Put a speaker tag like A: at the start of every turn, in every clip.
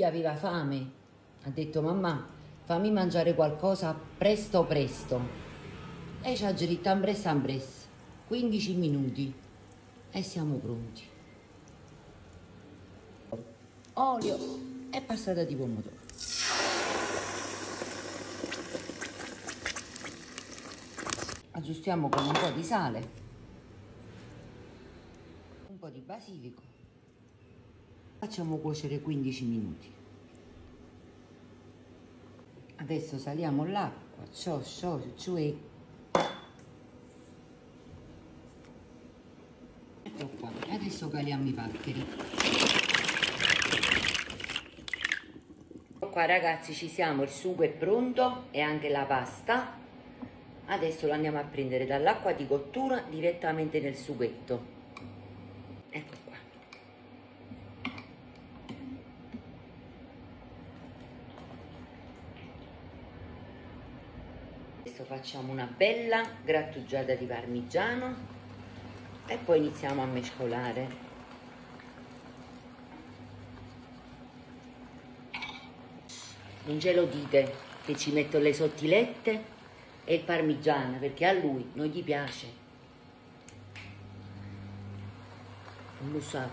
A: Aveva fame, ha detto mamma fammi mangiare qualcosa presto presto. Lei ci ha girato ambres 15 minuti e siamo pronti. Olio e passata di pomodoro. Aggiustiamo con un po' di sale, un po' di basilico. Facciamo cuocere 15 minuti. Adesso saliamo l'acqua, cioè. Ecco qua. Adesso caliamo i paccheri. Ecco qua ragazzi, ci siamo, il sugo è pronto e anche la pasta. Adesso lo andiamo a prendere dall'acqua di cottura direttamente nel sughetto. Ecco qua. Adesso facciamo una bella grattugiata di parmigiano e poi iniziamo a mescolare. Non ce lo dite che ci metto le sottilette e il parmigiano perché a lui non gli piace. Non lo sa.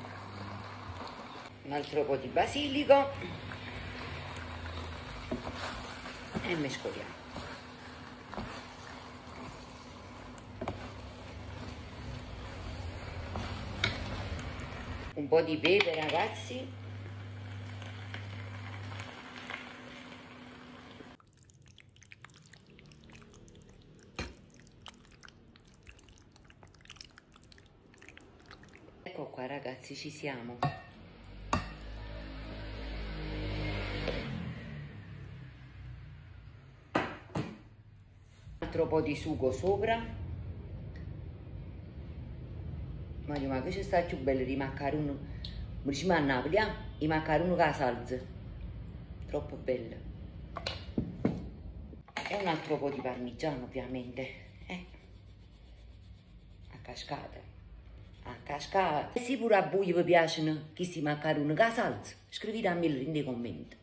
A: Un altro po' di basilico e mescoliamo. Un po' di pepe ragazzi. Ecco qua ragazzi, ci siamo. Un altro po' di sugo sopra. Ma che ci sta più bello di maccaroni, come diciamo a Napoli, i maccaroni con la salsa. Troppo bello. E un altro po' di parmigiano ovviamente. A cascata. A cascata. E se pure a voi vi piacciono questi maccaroni con la salsa, scrivetemi nei commenti.